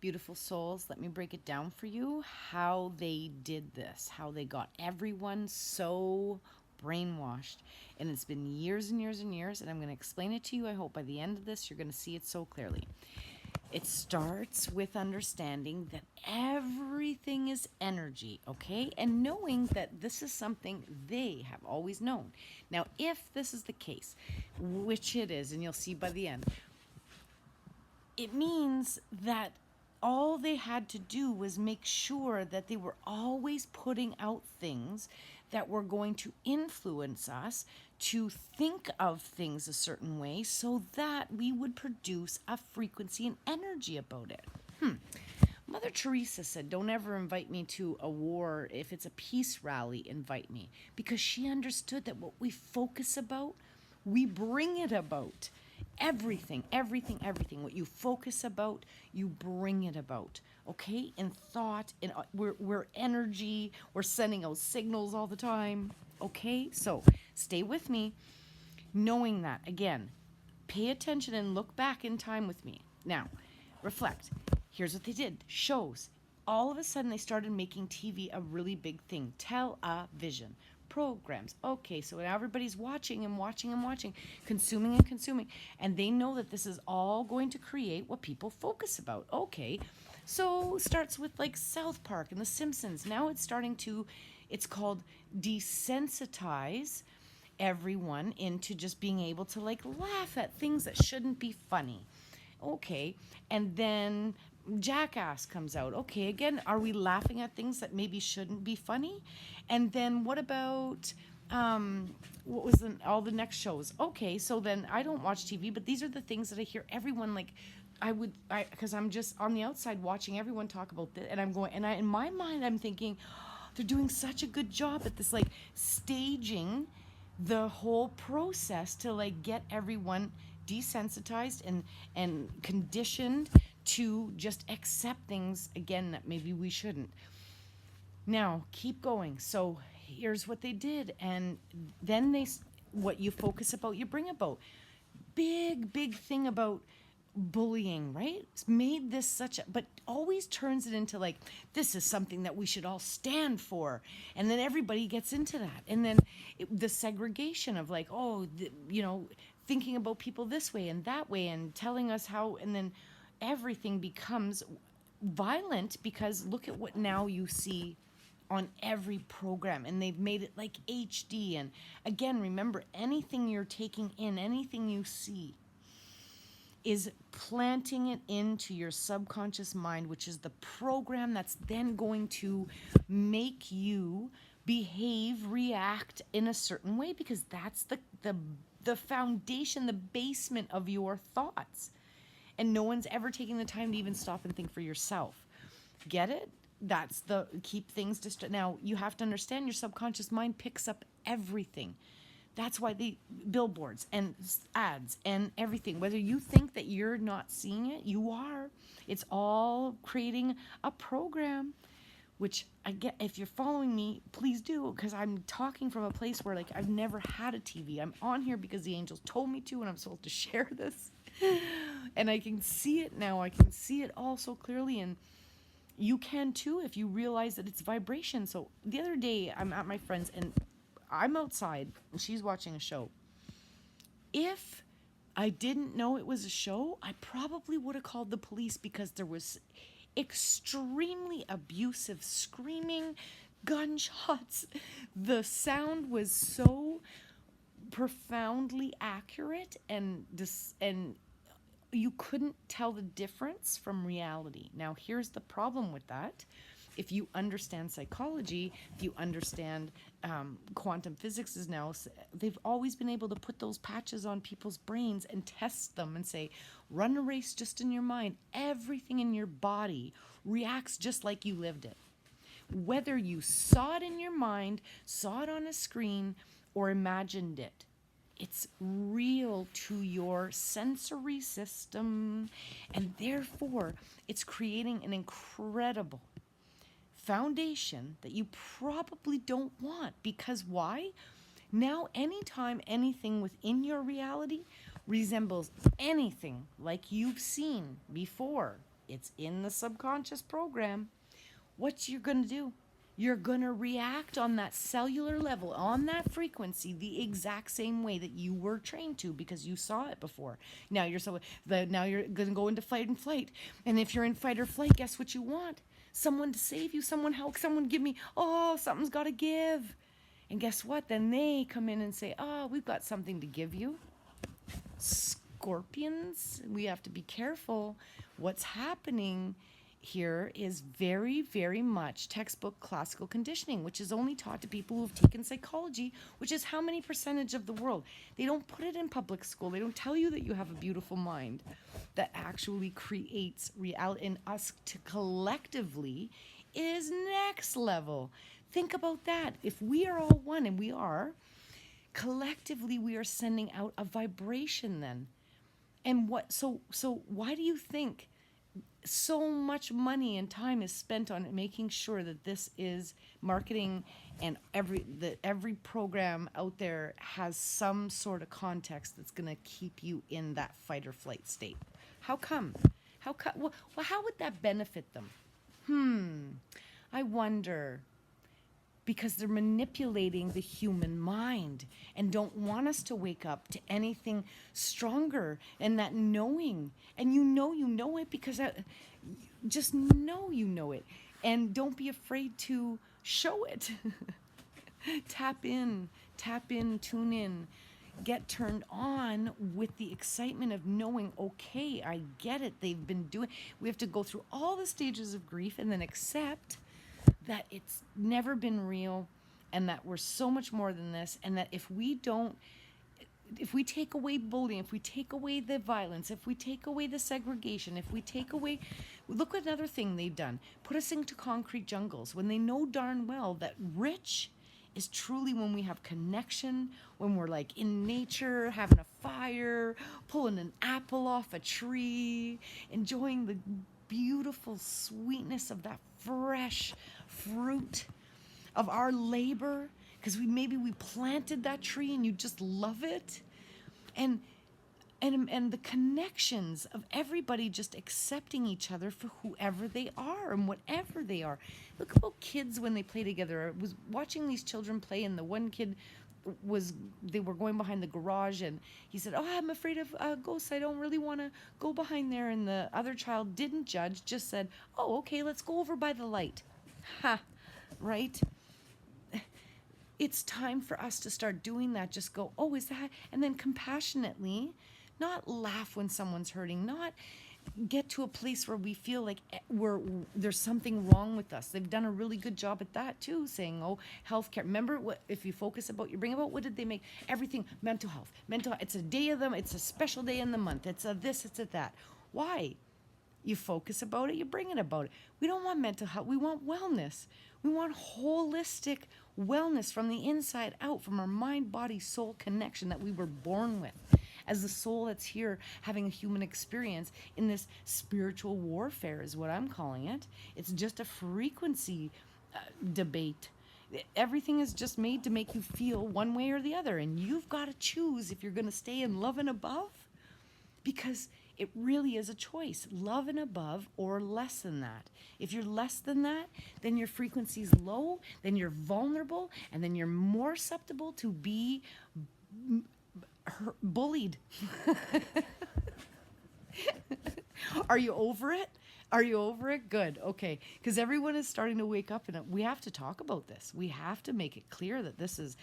beautiful souls, let me break it down for you how they did this, how they got everyone so brainwashed. And it's been years and years and years, and I'm going to explain it to you. I hope by the end of this, you're going to see it so clearly. It starts with understanding that everything is energy, okay? And knowing that this is something they have always known. Now, if this is the case, which it is, and you'll see by the end, it means that all they had to do was make sure that they were always putting out things that were going to influence us to think of things a certain way so that we would produce a frequency and energy about it. Mother Teresa said, don't ever invite me to a war. If it's a peace rally, invite me. Because she understood that what we focus about, we bring it about. Everything, everything, everything. What you focus about, you bring it about. Okay? In thought, we're energy. We're sending out signals all the time. Okay? So stay with me. Knowing that, again, pay attention and look back in time with me. Now, reflect. Here's what they did. Shows. All of a sudden, they started making TV a really big thing. Television. Programs. Okay, so now everybody's watching and watching and watching, consuming and consuming. And they know that this is all going to create what people focus about. Okay, so starts with like South Park and The Simpsons. Now it's called desensitize everyone into just being able to like laugh at things that shouldn't be funny. Okay, and then Jackass comes out. Okay, again, are we laughing at things that maybe shouldn't be funny? And then what about what was all the next shows? Okay, so then I don't watch TV, but these are the things that I hear everyone like. Because I'm just on the outside watching everyone talk about this, and I'm going, and in my mind, I'm thinking, oh, they're doing such a good job at this, like staging the whole process to like get everyone desensitized and conditioned to just accept things again that maybe we shouldn't. Now keep going. So here's what they did, and then what you focus about, you bring about. Big thing about bullying, right? It's made this but always turns it into like, this is something that we should all stand for. And then everybody gets into that. And then the segregation of like, thinking about people this way and that way and telling us how, and then everything becomes violent because look at what now you see on every program, and they've made it like HD. And again, remember, anything you're taking in, anything you see, is planting it into your subconscious mind, which is the program that's then going to make you behave, react in a certain way, because that's the foundation, the basement of your thoughts. And no one's ever taking the time to even stop and think for yourself. Get it? That's the keep things now you have to understand your subconscious mind picks up everything. That's why the billboards and ads and everything, whether you think that you're not seeing it, you are. It's all creating a program, which I get, if you're following me, please do, because I'm talking from a place where like I've never had a TV. I'm on here because the angels told me to, and I'm supposed to share this. And I can see it now. I can see it all so clearly, and you can too if you realize that it's vibration. So the other day I'm at my friend's and I'm outside and she's watching a show. If I didn't know it was a show, I probably would have called the police because there was extremely abusive screaming, gunshots. The sound was so profoundly accurate and you couldn't tell the difference from reality. Now, here's the problem with that. If you understand psychology, if you understand quantum physics is now, they've always been able to put those patches on people's brains and test them and say, run a race just in your mind. Everything in your body reacts just like you lived it. Whether you saw it in your mind, saw it on a screen, or imagined it. It's real to your sensory system, and therefore it's creating an incredible foundation that you probably don't want. Because why? Now, anytime anything within your reality resembles anything like you've seen before, It's in the subconscious program. What you're going to do? You're going to react on that cellular level, on that frequency, the exact same way that you were trained to because you saw it before. Now you're going to go into fight and flight. And if you're in fight or flight, guess what you want? Someone to save you, someone help, someone give me, oh, something's got to give. And guess what? Then they come in and say, oh, we've got something to give you. Scorpions, we have to be careful. What's happening here is very, very much textbook classical conditioning, which is only taught to people who've taken psychology, which is how many percentage of the world. They don't put it in public school. They don't tell you that you have a beautiful mind that actually creates reality in us to collectively is next level. Think about that. If we are all one, and we are, collectively we are sending out a vibration then. And so why do you think so much money and time is spent on making sure that this is marketing and every program out there has some sort of context that's going to keep you in that fight or flight state? How come? Well, how would that benefit them? I wonder. Because they're manipulating the human mind and don't want us to wake up to anything stronger and that knowing. And you know it because just know you know it. And don't be afraid to show it. Tap in, tune in. Get turned on with the excitement of knowing, okay, I get it. They've been doing. We have to go through all the stages of grief and then accept that it's never been real and that we're so much more than this, and that if we take away bullying, if we take away the violence, if we take away the segregation, if we take away, look at another thing they've done, put us into concrete jungles when they know darn well that rich is truly when we have connection, when we're like in nature, having a fire, pulling an apple off a tree, enjoying the beautiful sweetness of that fresh fruit of our labor, because maybe we planted that tree and you just love it, and the connections of everybody just accepting each other for whoever they are and whatever they are. Look about kids when they play together. I was watching these children play, and the one kid they were going behind the garage, and he said, oh, I'm afraid of ghosts, I don't really want to go behind there. And the other child didn't judge, just said, oh, okay, let's go over by the light. Right? It's time for us to start doing that. Just go, oh, is that? And then compassionately, not laugh when someone's hurting, not get to a place where we feel like there's something wrong with us. They've done a really good job at that too, saying, oh, healthcare. Remember, what if you focus about, you bring about, what did they make? Everything, mental health. It's a day of them. It's a special day in the month. It's a this, it's a that. Why? You focus about it, you bring it about it. We don't want mental health. We want wellness. We want holistic wellness from the inside out, from our mind, body, soul connection that we were born with. As the soul that's here having a human experience in this spiritual warfare is what I'm calling it. It's just a frequency debate. Everything is just made to make you feel one way or the other. And you've got to choose if you're going to stay in love and above, because it really is a choice, love and above or less than that. If you're less than that, then your frequency's low, then you're vulnerable, and then you're more susceptible to be bullied. Are you over it? Are you over it? Good. Okay. Because everyone is starting to wake up, and we have to talk about this. We have to make it clear that this is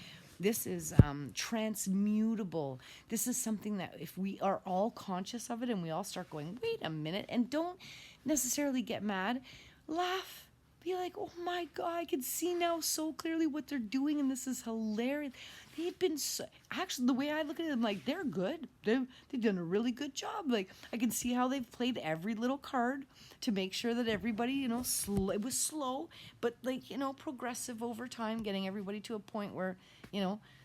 transmutable. This is something that if we are all conscious of it and we all start going, wait a minute, and don't necessarily get mad, laugh. Be like, oh my God, I can see now so clearly what they're doing, and this is hilarious. They've been actually, the way I look at it, I'm like, they're good. They've done a really good job. Like, I can see how they've played every little card to make sure that everybody, it was slow, but progressive over time, getting everybody to a point where,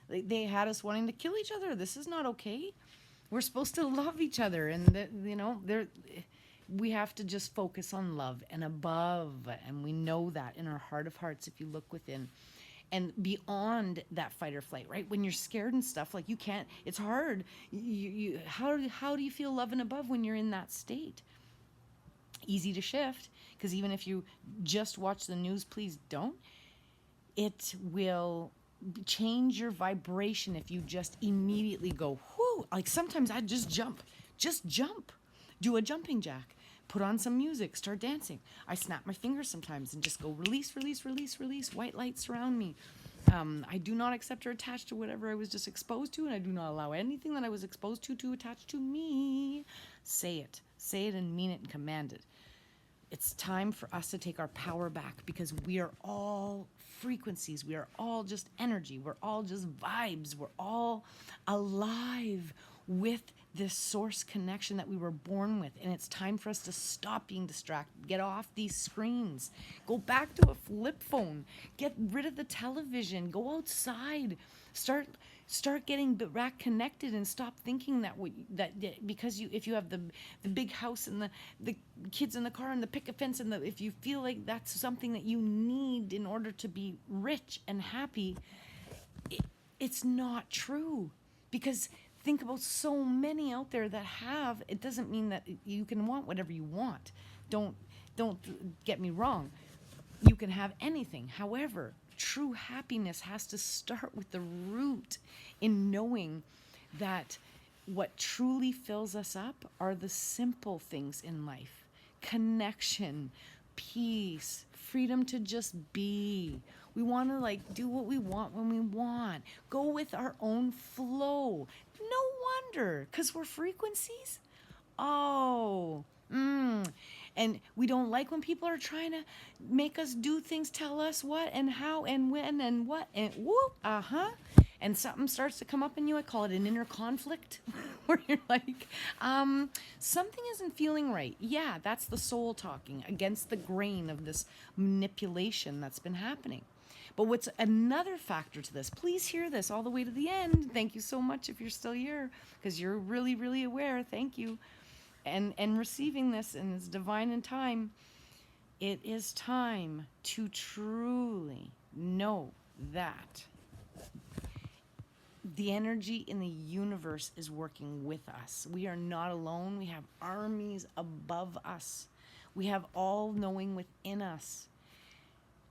they had us wanting to kill each other. This is not okay. We're supposed to love each other, and we have to just focus on love and above, and we know that in our heart of hearts if you look within. And beyond that fight or flight, right? When you're scared and stuff, like you can't, it's hard. How do you feel love and above when you're in that state? easy to shift, because even if you just watch the news, please don't. It will change your vibration if you just immediately go, whoo. Like sometimes I just jump, do a jumping jack, put on some music, start dancing. I snap my fingers sometimes and just go release, release, release, release. White light surround me. I do not accept or attach to whatever I was just exposed to, and I do not allow anything that I was exposed to attach to me. Say it and mean it and command it. It's time for us to take our power back, because we are all frequencies. We are all just energy. We're all just vibes. We're all alive with this source connection that we were born with. And it's time for us to stop being distracted. Get off these screens. Go back to a flip phone. Get rid of the television. Go outside. Start getting back connected, and stop thinking that because if you have the big house and the kids in the car and the picket fence, and if you feel like that's something that you need in order to be rich and happy, it's not true. Because think about so many out there that have. It doesn't mean that you can want whatever you want. Don't get me wrong. You can have anything. However, true happiness has to start with the root in knowing that what truly fills us up are the simple things in life. Connection, peace, freedom to just be. We want to do what we want when we want. Go with our own flow. No wonder, because we're frequencies. Oh, and we don't like when people are trying to make us do things, tell us what and how and when and what, and whoop, and something starts to come up in you. I call it an inner conflict, where you're like, something isn't feeling right. Yeah, that's the soul talking against the grain of this manipulation that's been happening. But what's another factor to this, please hear this all the way to the end. Thank you so much if you're still here, because you're really, really aware. Thank you. And receiving this, and it's divine in time. It is time to truly know that the energy in the universe is working with us. We are not alone. We have armies above us. We have all knowing within us.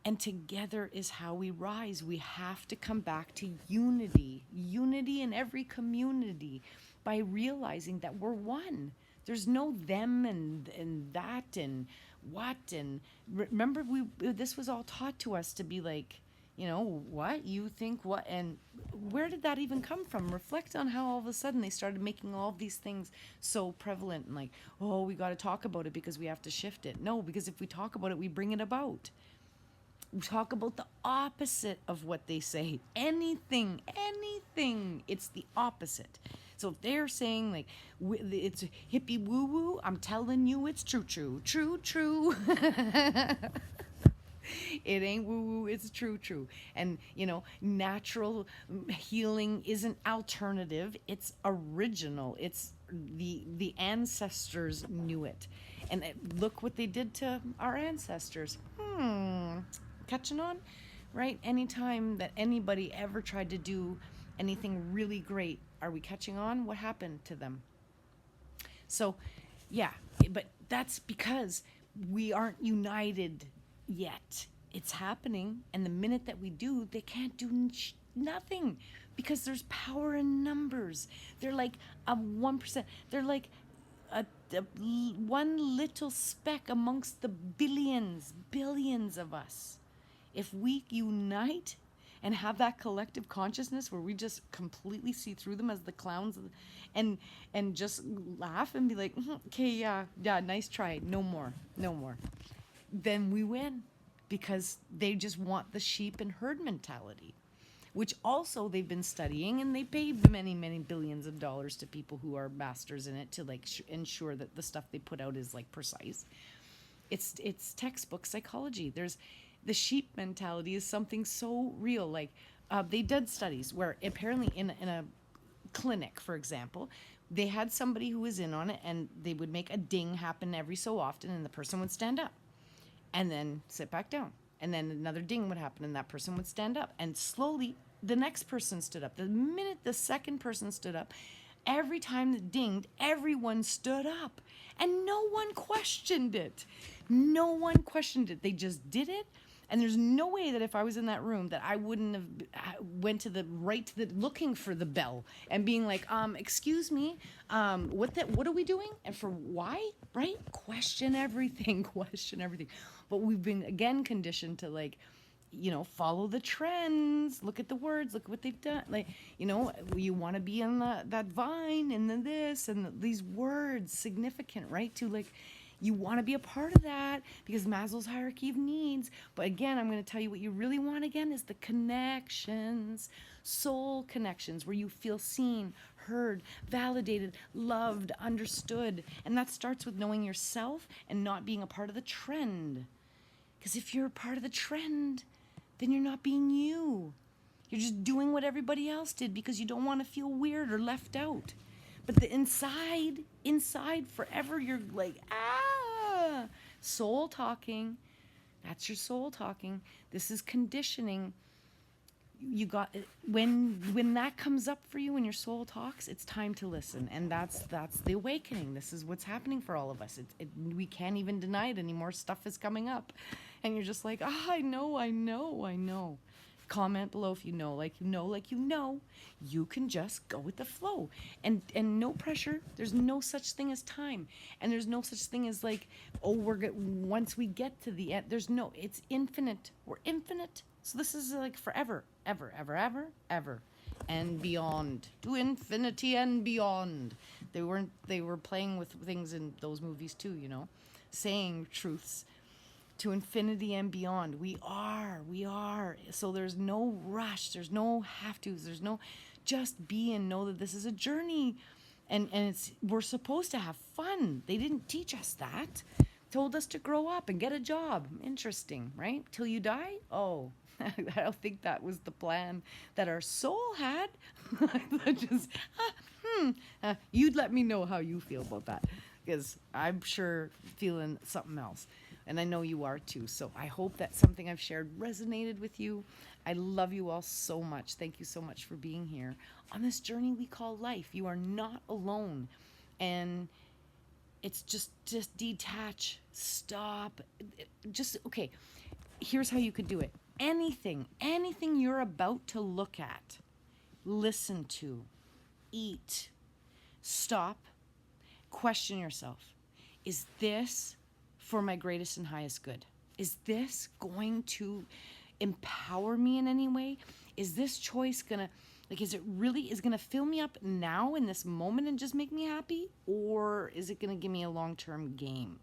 And together is how we rise. We have to come back to unity in every community, by realizing that we're one. There's no them and that and what. And remember, this was all taught to us to be like, what you think, what, and where did that even come from? Reflect on how all of a sudden they started making all of these things so prevalent, and we got to talk about it because we have to shift it. No, because if we talk about it, we bring it about. We talk about the opposite of what they say. Anything, it's the opposite. So if they're saying it's hippie woo woo, I'm telling you it's true. It ain't woo woo, it's true. And natural healing isn't alternative, it's original. It's the ancestors knew it. And look what they did to our ancestors. Catching on? Right? Anytime that anybody ever tried to do anything really great, are we catching on? What happened to them? So, yeah, but that's because we aren't united yet. It's happening, and the minute that we do, they can't do nothing, because there's power in numbers. They're like a 1%. They're like a one little speck amongst the billions of us. If we unite and have that collective consciousness where we just completely see through them as the clowns, and just laugh and be like, okay, yeah, nice try, no more, then we win, because they just want the sheep and herd mentality, which also they've been studying, and they paid many, many billions of dollars to people who are masters in it to ensure that the stuff they put out is precise. It's textbook psychology. The sheep mentality is something so real. They did studies where apparently in a clinic, for example, they had somebody who was in on it, and they would make a ding happen every so often, and the person would stand up and then sit back down. And then another ding would happen, and that person would stand up. And slowly, the next person stood up. The minute the second person stood up, every time it dinged, everyone stood up and no one questioned it. No one questioned it. They just did it. And there's no way that if I was in that room that I wouldn't have went to the looking for the bell and being like, excuse me, what are we doing? And for why, right? Question everything, question everything. But we've been, again, conditioned to like, follow the trends, look at the words, look at what they've done. Like, you want to be in that vine and then this and these words, significant, right? To like, you want to be a part of that because Maslow's hierarchy of needs. But again, I'm going to tell you what you really want again is the connections, soul connections, where you feel seen, heard, validated, loved, understood. And that starts with knowing yourself and not being a part of the trend. Because if you're a part of the trend, then you're not being you. You're just doing what everybody else did because you don't want to feel weird or left out. But the inside forever, you're like, soul talking. That's your soul talking. This is conditioning. You got, when that comes up for you, when your soul talks, it's time to listen. And that's the awakening. This is what's happening for all of us. We can't even deny it anymore. Stuff is coming up. And you're just like, I know. Comment below if you know. You can just go with the flow. And no pressure. There's no such thing as time. And there's no such thing as like, once we get to the end, it's infinite. We're infinite. So this is like forever, ever, ever, ever, ever, and beyond, to infinity and beyond. They were playing with things in those movies too, saying truths to infinity and beyond. We are. So there's no rush. There's no have to's. There's no, just be and know that this is a journey, and we're supposed to have fun. They didn't teach us that. Told us to grow up and get a job. Interesting, right? Till you die? Oh. I don't think that was the plan that our soul had. You'd let me know how you feel about that, because I'm sure feeling something else. And I know you are too. So I hope that something I've shared resonated with you. I love you all so much. Thank you so much for being here on this journey we call life. You are not alone. And it's just detach, stop. Okay, here's how you could do it. Anything you're about to look at, listen to, eat, stop, question yourself. Is this for my greatest and highest good? Is this going to empower me in any way? Is this choice gonna, is it really gonna fill me up now in this moment and just make me happy? Or is it gonna give me a long-term gain?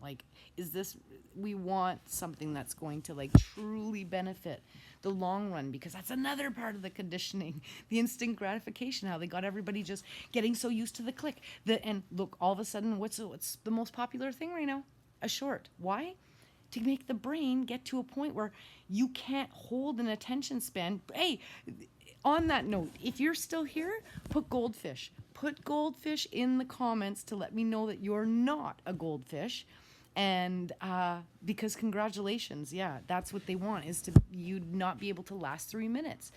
We want something that's going to truly benefit the long run, because that's another part of the conditioning, the instant gratification, how they got everybody just getting so used to the click. And look, all of a sudden, what's the most popular thing right now? A short. Why? To make the brain get to a point where you can't hold an attention span. Hey, on that note, if you're still here, put goldfish. Put goldfish in the comments to let me know that you're not a goldfish. And because congratulations, yeah, that's what they want, is to you not be able to last 3 minutes.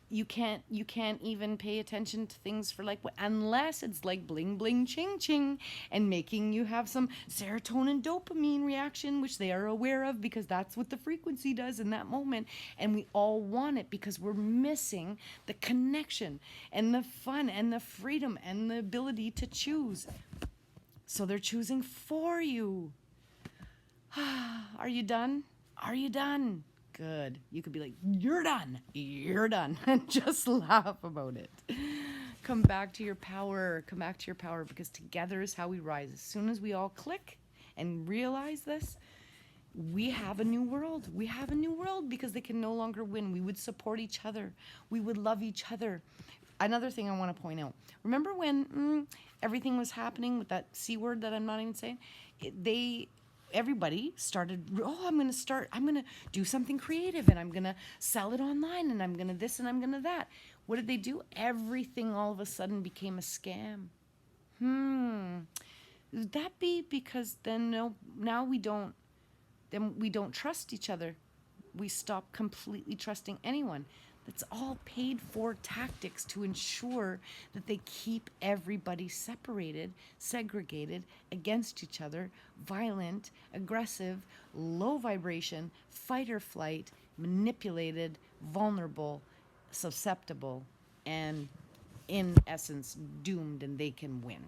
You can't even pay attention to things for unless it's like bling bling ching ching and making you have some serotonin dopamine reaction, which they are aware of because that's what the frequency does in that moment. And we all want it because we're missing the connection and the fun and the freedom and the ability to choose. So they're choosing for you. Are you done? Are you done? Good. You could be like, you're done. You're done. And just laugh about it. Come back to your power. Come back to your power, because together is how we rise. As soon as we all click and realize this, we have a new world. We have a new world because they can no longer win. We would support each other. We would love each other. Another thing I want to point out. Remember when everything was happening with that C word that I'm not even saying? Everybody started, I'm going to do something creative, and I'm going to sell it online, and I'm going to this, and I'm going to that. What did they do? Everything all of a sudden became a scam. Would that be because then now we don't trust each other? We stop completely trusting anyone. It's all paid for tactics to ensure that they keep everybody separated, segregated, against each other, violent, aggressive, low vibration, fight or flight, manipulated, vulnerable, susceptible, and in essence doomed, and they can win.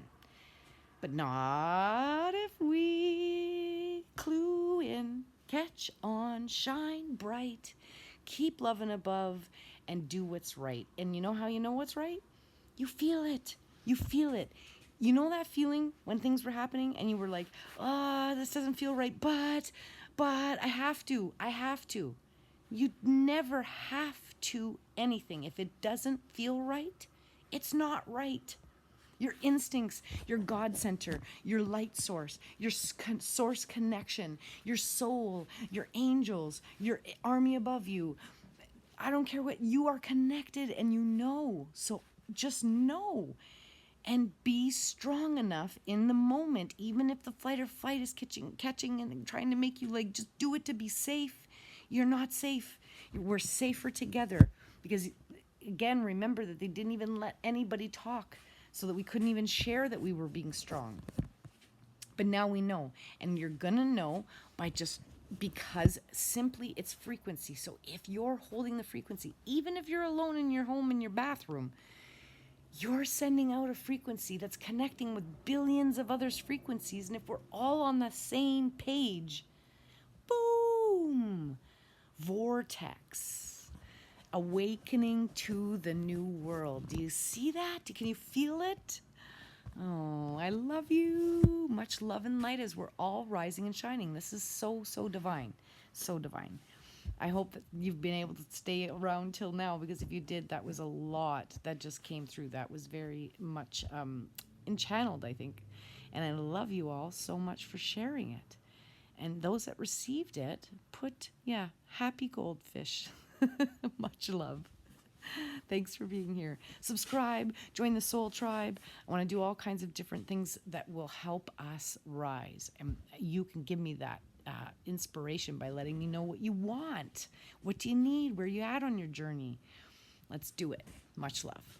But not if we clue in, catch on, shine bright, keep loving above, and do what's right. And you know how you know what's right? You feel it. You feel it. You know that feeling when things were happening and you were like, oh, this doesn't feel right, but I have to. I have to. You never have to anything. If it doesn't feel right, it's not right. Your instincts, your God center, your light source, your source connection, your soul, your angels, your army above you. I don't care what, you are connected and you know. So just know and be strong enough in the moment, even if the flight or fight is catching and trying to make you like just do it to be safe. You're not safe. We're safer together because, again, remember that they didn't even let anybody talk so that we couldn't even share that we were being strong. But now we know, and you're gonna know by just because simply it's frequency. So if you're holding the frequency, even if you're alone in your home in your bathroom, you're sending out a frequency that's connecting with billions of others' frequencies. And if we're all on the same page, boom, vortex, awakening to the new world. Do you see that? Can you feel it? Oh, I love you. Much love and light as we're all rising and shining. This is so, so divine. So divine. I hope that you've been able to stay around till now, because if you did, that was a lot that just came through. That was very much enchanneled, I think. And I love you all so much for sharing it. And those that received it, happy goldfish. Much love. Thanks for being here. Subscribe, join the Soul Tribe. I want to do all kinds of different things that will help us rise. And you can give me that inspiration by letting me know what you want. What do you need? Where are you at on your journey? Let's do it. Much love.